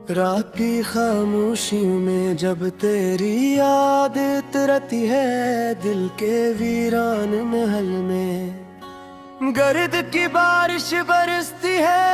रात की खामोशी में जब तेरी याद उतरती है दिल के वीरान महल में, गर्द की बारिश बरसती है,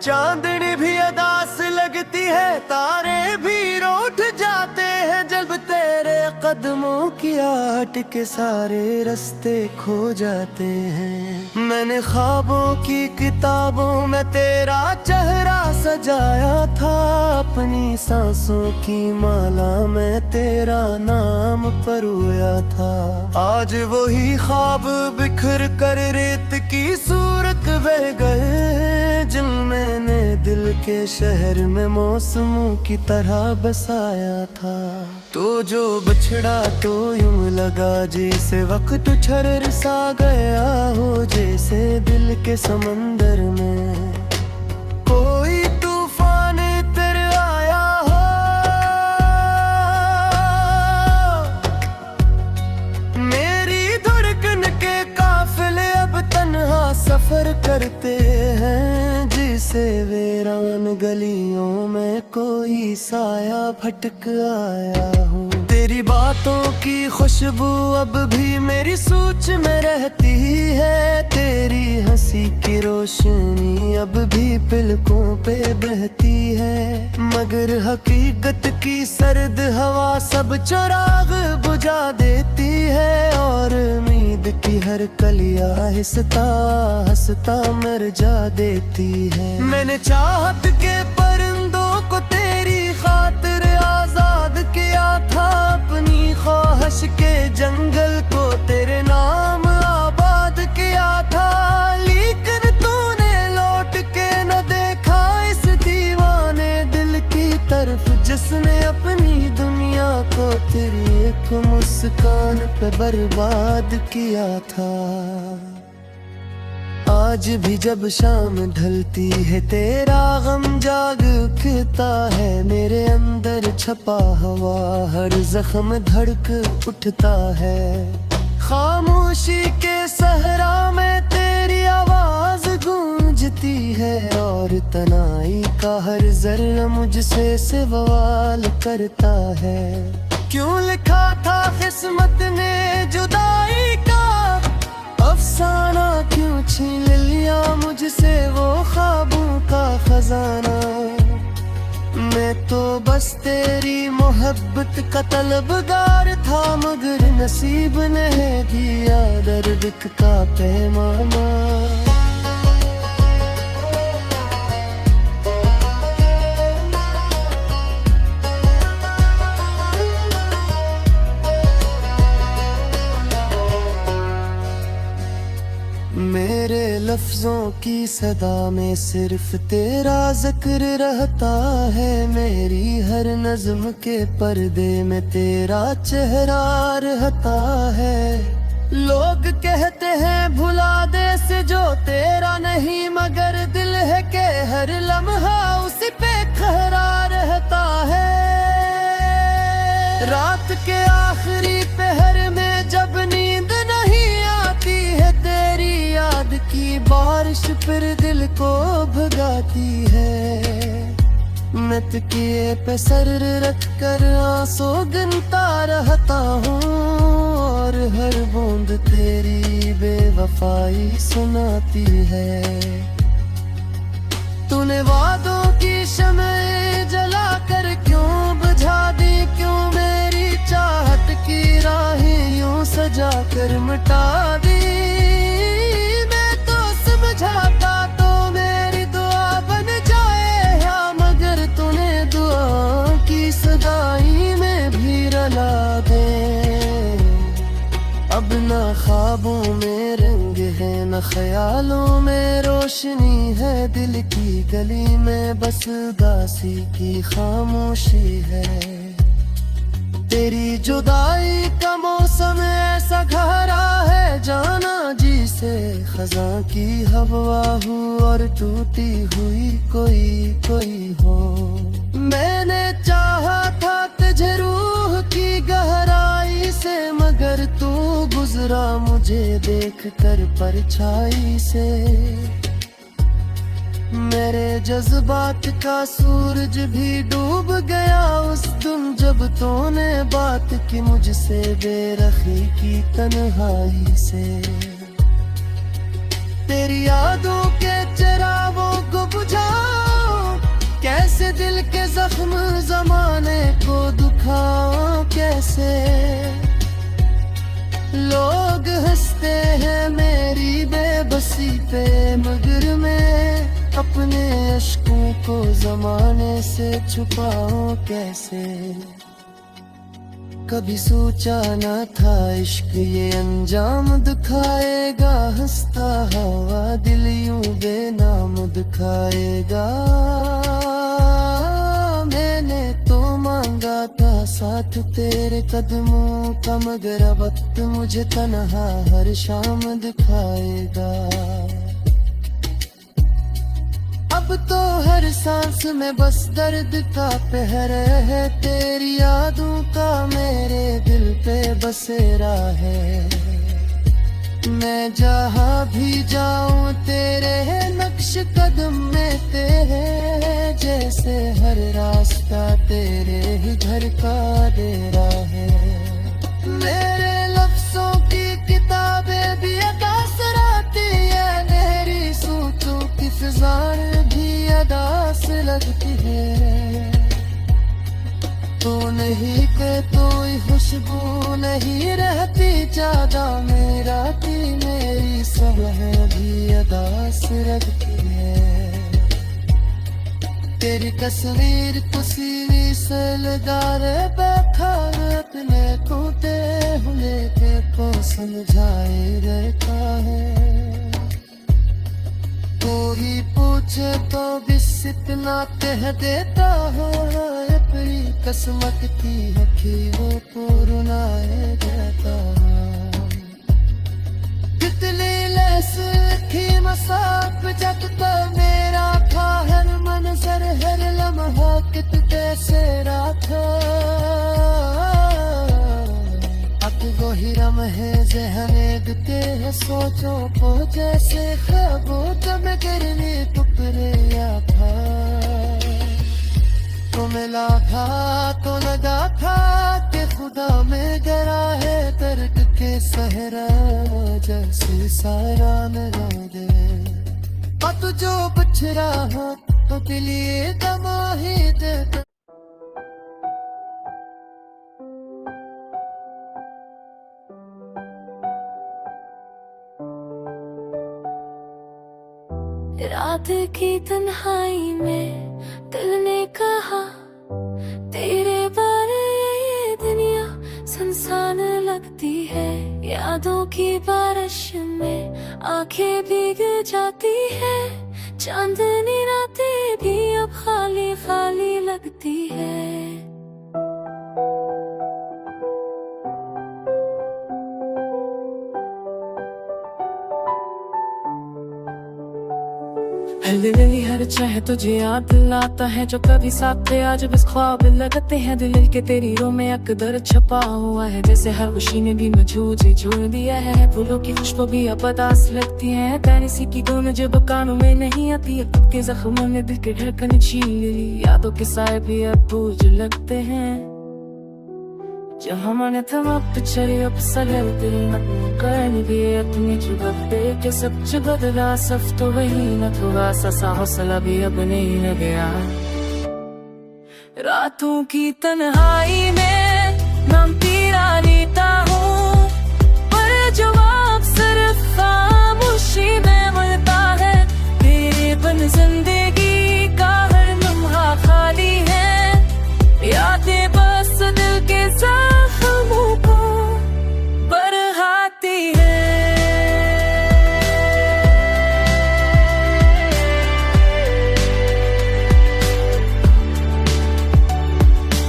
चांदनी भी अदास लगती है, तारे भी रूठ जाते हैं जब तेरे कदमों की आहट के सारे रास्ते खो जाते हैं। मैंने ख्वाबों की किताबों में तेरा चेहरा सजाया था, अपनी सांसों की माला में तेरा नाम परोया था। आज वही ख्वाब बिखर कर रेत की सूरत बह गए, जिनमें मैंने दिल के शहर में मौसमों की तरह बसाया था। तो जो बछड़ा तो यूं लगा जैसे वक्त छरर सा गया हो, जैसे दिल के समंदर में कोई तूफान तेरे आया हो। मेरी धड़कन के काफिले अब तन्हा सफर करते हैं, जिसे वीरान गलियों में कोई साया भटक आया हो। तेरी बातों की खुशबू अब भी मेरी सोच में रहती है, तेरी हंसी की रोशनी अब भी पलकों पे बहती है, मगर हकीकत की सर्द हवा सब चिराग बुझा देती है, और उम्मीद की हर कलियां हंसता हंसता मर जा देती है। मैंने चाहत के परिंदों को तेरी खातिर आजाद किया था, अपनी ख्वाहिश के जंगल को तेरे नाम आबाद किया था, लेकिन तूने लौट के न देखा इस दीवाने दिल की तरफ, जिसने अपनी दुनिया को तेरी एक मुस्कान पे बर्बाद किया था। आज भी जब शाम ढलती है तेरा गम जाग उठता है, मेरे अंदर छपा हुआ हर जख्म धड़क उठता है। खामोशी के सहरा में तेरी आवाज गूंजती है, और तनाई का हर जर्रा मुझसे सवाल करता है। क्यों लिखा था किस्मत ने जुदाई का अफसाना, क्यों छीन लिया मुझसे वो ख्वाबों का खजाना। मैं तो बस तेरी मोहब्बत का तलबगार था, मगर नसीब ने दिया दर्द का पैमाना। मेरे लफ्जों की सदा में सिर्फ तेरा जिक्र रहता है, मेरी हर नज्म के पर्दे में तेरा चेहरा रहता है। लोग कहते हैं भुला दे से जो तेरा नहीं, मगर दिल है के हर लम्हा उसी पे खरा रहता है। रात के आखिरी पहर में जब नींद नहीं आती है, तेरी याद की बारिश फिर दिल को भगाती है। मैं तकिए पे सर रख कर आंसू गिनता रहता हूँ, और हर बूंद तेरी बेवफाई सुनाती है। तूने वादों की शमए जला कर क्यों बुझा दी, क्यों मेरी चाहत की राहें यूं सजा कर मिटा दी। मैं तो समझाता तो मेरी दुआ बन जाए, या मगर तूने दुआ की सदाई में भी रला दे। अब ना ख्वाबों में रंग है न ख्यालों में रोशनी है, दिल की गली में बस उदासी की खामोशी है। तेरी जुदाई का मौसम ऐसा गहरा है, जाना जी से खज़ां की हवा हो, और टूटी हुई कोई हो। मैंने चाहा था तुझे रूह की गहराई से, मगर तू गुजरा मुझे देख कर परछाई से। मेरे जज्बात का सूरज भी डूब गया उस दिन जब तूने बात की मुझसे बेरखी की तन्हाई से। तेरी यादों के चिरागों को बुझाओ, कैसे दिल के जख्म जमाने को दुखाओ कैसे। लोग हंसते हैं मेरी बेबसी पे, मगर मैं अपने अश्कों को जमाने से छुपाऊं कैसे। कभी सोचा न था इश्क ये अंजाम दिखाएगा, हंसता हवा दिल यूं बेनाम दिखाएगा। मैंने तो मांगा था साथ तेरे कदमों का, मगर अब वक्त मुझे तन्हा हर शाम दिखाएगा। अब तो हर सांस में बस दर्द का पहर है, तेरी यादों का मेरे दिल पे बसेरा है। मैं जहाँ भी जाऊं तेरे नक्श कदम में तेरे, जैसे हर रास्ता तेरे ही घर का डेरा है। मेरे लफ्जों की किताबें भी अदास रहती है, मेरी सोचों की फिजाएं भी अदास लगती है। तू नहीं के कोई खुशबू नहीं रहती ज्यादा, मेरा की मेरी सब है भी अदास लगती है। तेरी तस्वीर कुसी से लगा रे बैठा, अपने टूटे हुए के को समझाए रहता है। कोई पूछे तो भी इतना कह देता है, अपनी किस्मत की है कि वो पुरनाए देता। तितली लैस की मसाक जब तो मेरा था, हर मंजर हर लम्हा कितने से रात। अब वही लम्हे ज़हने दिखते हैं सोचों को, जैसे ख्वाबों जब गिरने टुकड़े या था। तो मिला था तो लगा था कि खुदा में गरा है, दर्द के सहरा जैसे साया मिला दे। अब जो बच रहा तो दिलिए दमाही दे। रात की तन्हाई में दिल ने कहा, तेरे बारे ये दुनिया सुनसान लगती है। यादों की बारिश में आंखें भीग जाती है, चांदनी रातें भी अब खाली खाली लगती है। हल्ली हर चाहे तुझे याद दिलाता है, जो कभी साथ थे आज बस ख्वाब लगते हैं। दिल के तेरी रो में अकदर छपा हुआ है, जैसे हर खुशी ने भी मुझे छोड़ दिया है। फूलों की खुशबू भी अब अदास लगती है, तैनी सी की धुन जब कानों में नहीं आती है। खुद के जख्मों ने दिल के धड़कन छीन ली, यादों के साए भी अब बोझ लगते हैं। जो हमने थम अब चले अब सलर दिल न कर लिए अपनी जुगते के सब जुगदला सफ तो वही न थोड़ा सा हौसला भी अब नहीं रह गया। रातों की तन्हाई में नाम तेरा लेता हूँ, पर जवाब सिर्फ खामोशी में मिलता है। तेरे बिन जिंदगी का हर लम्हा खाली है, यादें बस दिल के जख्मों को बढ़ाती है।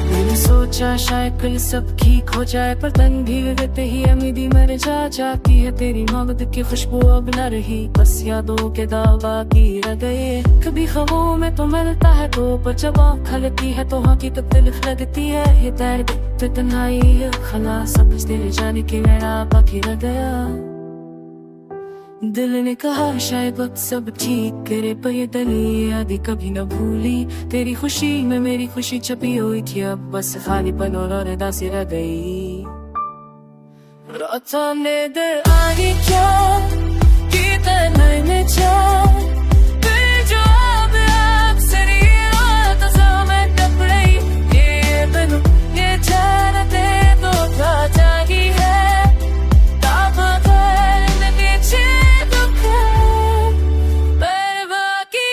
मैंने सोचा शायद कल सब ठीक हो जाए, पर तन भी रहते ही उम्मीद मर जाती है। तेरी मोहब्बत की खुशबू अब न रही, बस यादों के दावा की रह गए। कभी ख्वाबों में तो मिलता है तो, पर जब आँख खलती है तो हकीकत दिल लगती है। ये दर्द तो तन्हाई खला समझ तेरे जाने के मेरा बाकी रह गया। दिल ने कहा शायद वक्त सब ठीक करे, पर ये दलील आदि कभी न भूली। तेरी खुशी में मेरी खुशी छपी हुई थी, अब बस खालीपन और उदासी रह गई। रातों ने दिल आगे क्या की तन्हाई में जा, फिर जो अब आपसे रियात मैं टप रही। ये बिनु ये जान दे तो क्या जागी है, ताप कर न पीछे दुख है, पर बाकी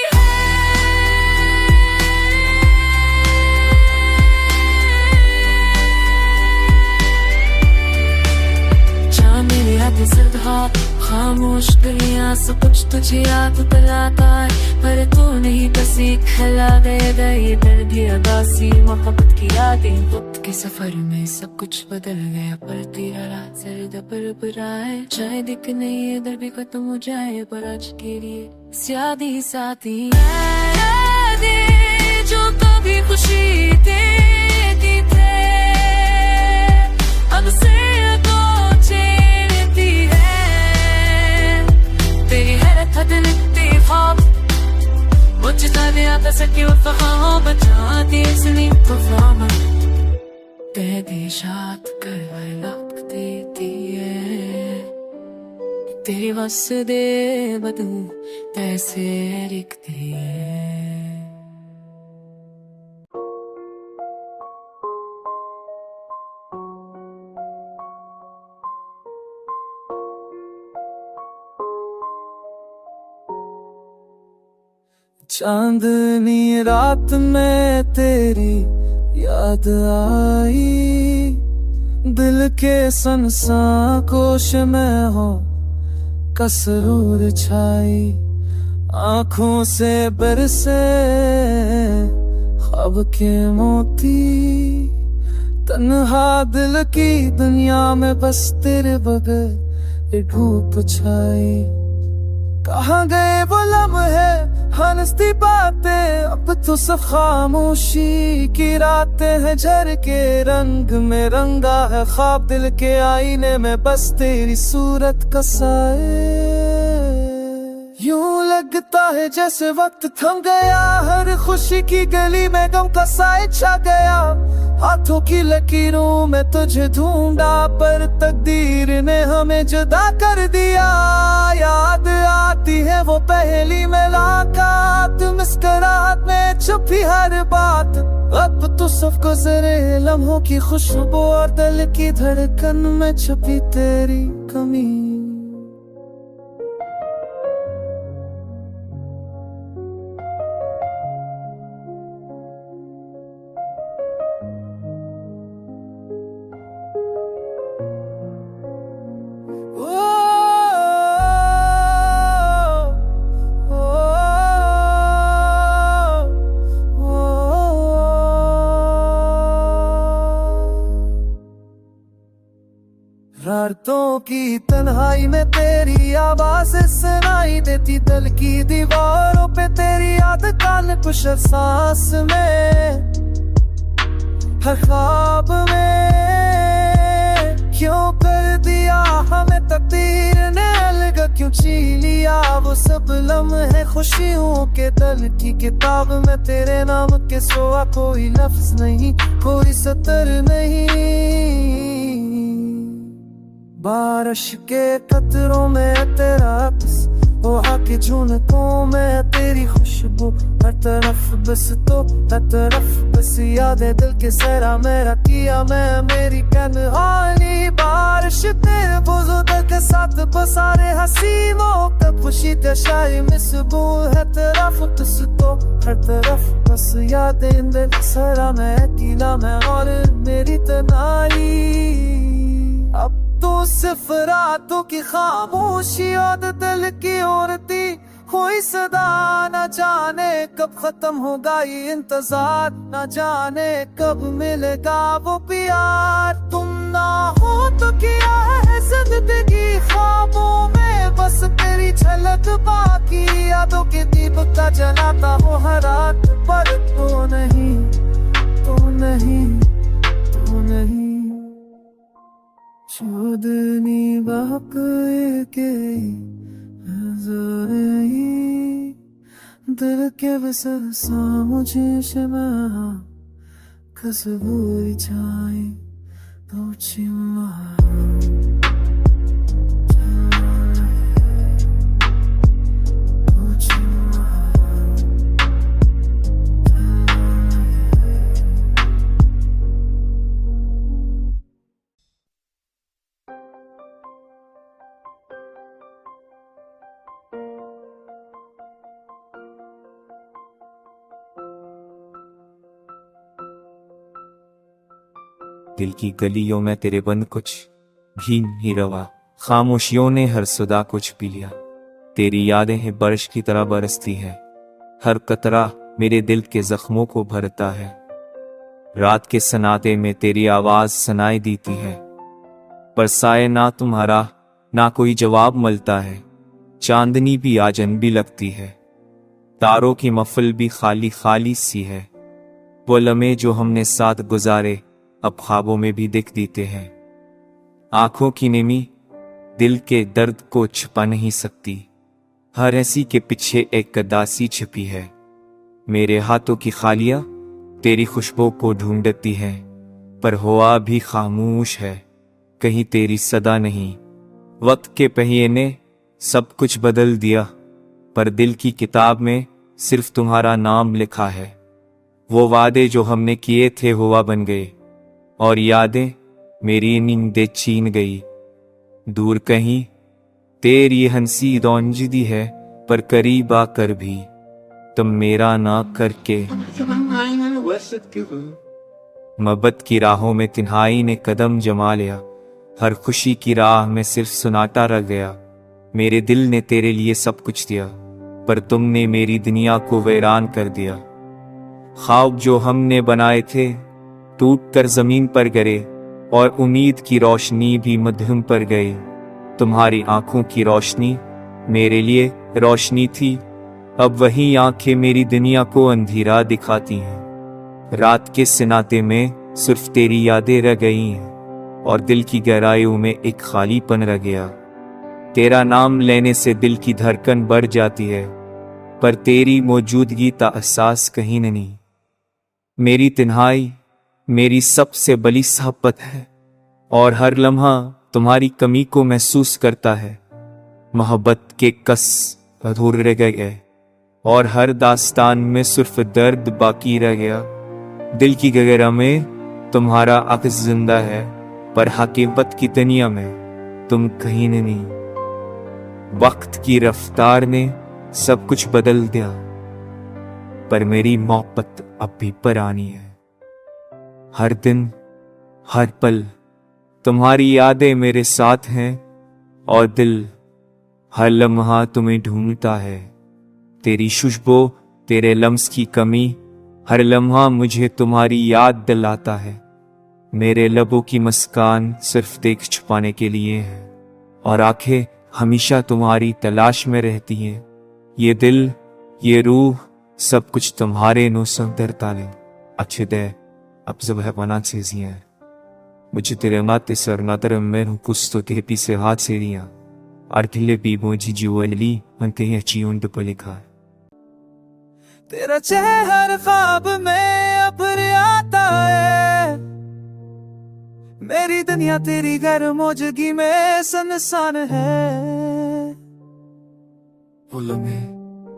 हाथ खामोश गलियां सब कुछ तुझे याद दिलाता है, पर तू नहीं बस एक खिला देगा ये दर्द ये उदासी मोहब्बत की यादें। वक्त के सफर में सब कुछ बदल गया, पर तेरा रात सर्द पर बुरा है। चाहे दिख नहीं है दर भी खत्म हो जाए, पर आज के लिए साथी साथी यादें जो कभी खुशी देती थे, अब से सकी वफ़ा बचाती इसलिए वफ़ा शाद कर लग देती है, तेरी वस दे बदू तैसे लिखती है। चांदनी रात में तेरी याद आई, दिल के संसा कोश में हो कसरूर छाई। आँखों से बरसे ख्वाब के मोती, तन्हा दिल की दुनिया में बस तेरे बगैर धूप छाई। कहाँ गए वो लम्हे हंसती बातें, अब तो सब खामोशी की रातें हैं। झर के रंग में रंगा है ख्वाब दिल के आईने में, बस तेरी सूरत का साए। यूं लगता है जैसे वक्त थम गया, हर खुशी की गली में गम का साए छा गया। हाथों की लकीरों में तुझे ढूंढा, पर तकदीर ने हमें जुदा कर दिया। याद आती है वो पहली मुलाकात, मुस्कुराहट में छुपी हर बात। अब तो सब गुज़रे लम्हों की खुशबू, और दिल की धड़कन में छुपी तेरी कमी। रातों की तन्हाई में तेरी आवाज सुनाई देती, दिल की दीवारों पे तेरी याद कान कुछ सांस में, हर ख्वाब में। क्यों कर दिया हमें तकदीर ने अलग, क्यों छीन लिया वो सब लम्हे खुशियों के। दिल की किताब में तेरे नाम के सिवा कोई लफ्ज नहीं, कोई सतर नहीं। बारिश के कतरों में तेरा अक्स, हवा की झुनकों में तेरी खुशबू। हर तरफ बस तो हर तरफ बस यादें, दिल के सहरा मेरा किया मैं मेरी कहानी। बारिश तेरे बुजुर्ग के साथ बसारे हसीनों का खुशी दशाई मिसबू है तरफ तुस तो हर तरफ बस यादें, दिल के सहरा मैं अकेला मैं और मेरी तनाई। अब तो सिर्फ रातों की खामोशी और दिल की औरती कोई सदा, न जाने कब खत्म होगा ये इंतजार, न जाने कब मिलेगा वो प्यार। तुम ना हो तो क्या है जिंदगी ख्वाबों में, बस तेरी झलक बाकी यादों के दीपक का जलाता हो हर रात। पर तो नहीं तो नहीं तो नहीं, चांदनी वाक़ई के 들게 서서 무지심아 가슴을 차이 놓지 마 दिल की गलियों में तेरे बंद कुछ भी नहीं रवा, खामोशियों ने हर सुदा कुछ पी लिया। तेरी यादें हैं बारिश की तरह बरसती है, हर कतरा मेरे दिल के जख्मों को भरता है। रात के सन्नाटे में तेरी आवाज सुनाई देती है, पर साए ना तुम्हारा ना कोई जवाब मिलता है। चांदनी भी आजनबी लगती है, तारों की महफिल भी खाली खाली सी है। वो लम्हे जो हमने साथ गुजारे अब ख्वाबों में भी दिख देते हैं। आंखों की नेमी दिल के दर्द को छुपा नहीं सकती, हर ऐसी के पीछे एक कदासी छिपी है। मेरे हाथों की खालियां तेरी खुशबू को ढूंढती है, पर हवा भी खामोश है, कहीं तेरी सदा नहीं। वक्त के पहिए ने सब कुछ बदल दिया, पर दिल की किताब में सिर्फ तुम्हारा नाम लिखा है। वो वादे जो हमने किए थे हुआ बन गए, और यादें मेरी नींदें छीन गई। दूर कहीं तेरी हंसी रौंजदी है, पर करीब आकर भी तुम मेरा ना करके। मोहब्बत की राहों में तन्हाई ने कदम जमा लिया, हर खुशी की राह में सिर्फ सुनाटा रह गया। मेरे दिल ने तेरे लिए सब कुछ दिया, पर तुमने मेरी दुनिया को वीरान कर दिया। ख्वाब जो हमने बनाए थे टूट कर जमीन पर गिरे, और उम्मीद की रोशनी भी मध्यम पर गई। तुम्हारी आंखों की रोशनी मेरे लिए रोशनी थी, अब वही आंखें मेरी दुनिया को अंधेरा दिखाती हैं। रात के सन्नाटे में सिर्फ तेरी यादें रह गई हैं, और दिल की गहराइयों में एक खालीपन रह गया। तेरा नाम लेने से दिल की धड़कन बढ़ जाती है, पर तेरी मौजूदगी का एहसास कहीं नहीं। मेरी तन्हाई मेरी सबसे बड़ी साहबत है, और हर लम्हा तुम्हारी कमी को महसूस करता है। मोहब्बत के कस अधूरे रह गए, और हर दास्तान में सिर्फ दर्द बाकी रह गया। दिल की गहरा में तुम्हारा अक्स जिंदा है, पर हकीकत की दुनिया में तुम कहीं नहीं। वक्त की रफ्तार ने सब कुछ बदल दिया, पर मेरी मोहब्बत अब भी पुरानी है। हर दिन हर पल तुम्हारी यादें मेरे साथ हैं, और दिल हर लम्हा तुम्हें ढूंढता है। तेरी खुशबू तेरे लम्स की कमी हर लम्हा मुझे तुम्हारी याद दिलाता है। मेरे लबों की मुस्कान सिर्फ देख छुपाने के लिए है, और आंखें हमेशा तुम्हारी तलाश में रहती हैं। ये दिल ये रूह सब कुछ तुम्हारे नो सुंदरता ने अच्छे दे अब जब है मना चीजियां। मुझे तेरे माते सर नातर मैं कुछ के पीछे हाथ से दिया, अर्थिले भी मोजी जुवली मनते हैं चीउंड पर लिखा है। तेरा चेहरा ख्वाब में अब आता है, मेरी दुनिया तेरी घर मौजूदगी में सनसान है। वो लम्हे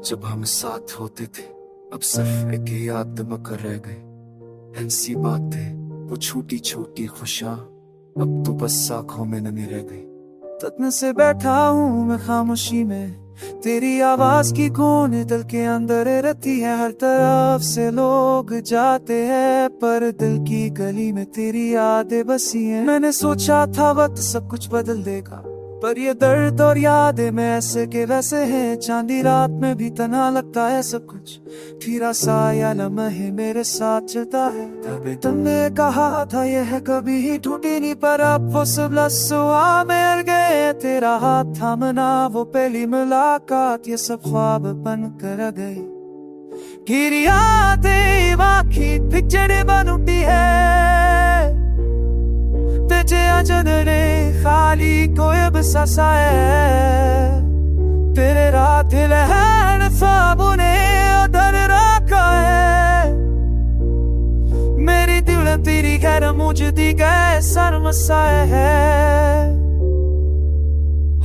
जब हम साथ होते थे अब सिर्फ एक याद मकर रह गए। ऐसी बातें वो छोटी छोटी खुशियां अब तो बस आंखों में नमी रह गई। तत्न से बैठा हूँ मैं खामोशी में, तेरी आवाज की कौन दिल के अंदर रहती है। हर तरफ से लोग जाते हैं, पर दिल की गली में तेरी यादें बसी हैं। मैंने सोचा था वक्त सब कुछ बदल देगा, पर ये दर्द और यादें में ऐसे के वैसे हैं। चांदी रात में भी तना लगता है सब कुछ, फिरा साया लम्हे मेरे साथ चलता है। तभी तुमने कहा था ये है कभी ही टूटी नहीं, पर अब वो सब लस्सुआ में अड़ गए। तेरा हाथ थामना वो पहली मुलाकात, ये सब ख्वाब बन कर गई। गिरी यादें बाकी पिक्चर बन उठी है, तेरे अजनरे खाली कोई बसा है। तेरे रात लहर ख्वाबों ने का है मेरी दिल तेरी खैर मुझे दी गए सर मसाए है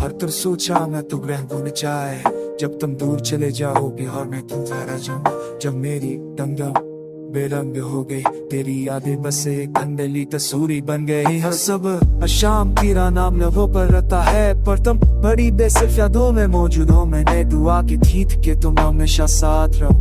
हर तर सोचा मैं तू ग्रह भूल जाए जब तुम दूर चले जाओगे और मैं तुम ठहरा जाऊं जब मेरी दमदम बेरंग हो गई तेरी यादें बस एक अंधेरी तस्वीर बन गई हर सब शाम तेरा नाम लबों पर रहता है पर तुम बड़ी बेसिर्फ यादों में मौजूद हो मैंने दुआ की थी कि तुम हमेशा साथ रहो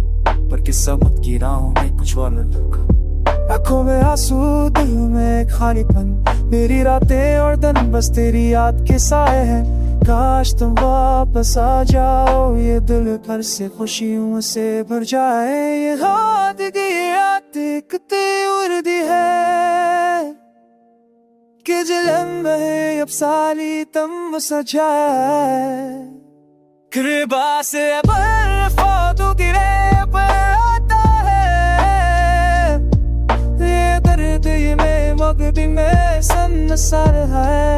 पर किस्मत की राहों में कुछ और लगा आंखों में आंसू दिल में खालीपन मेरी रातें और दिन बस तेरी याद के साए हैं काश तुम वापस आ जाओ ये दिल भर से खुशियों से भर जाए ये हाथ की याद कितनी उर्दी है कि जलन में अब सारी तम सजाए कृपा से बर्फ तो गिरे पर आता है ये दर्द ये में मगदी में सनसर है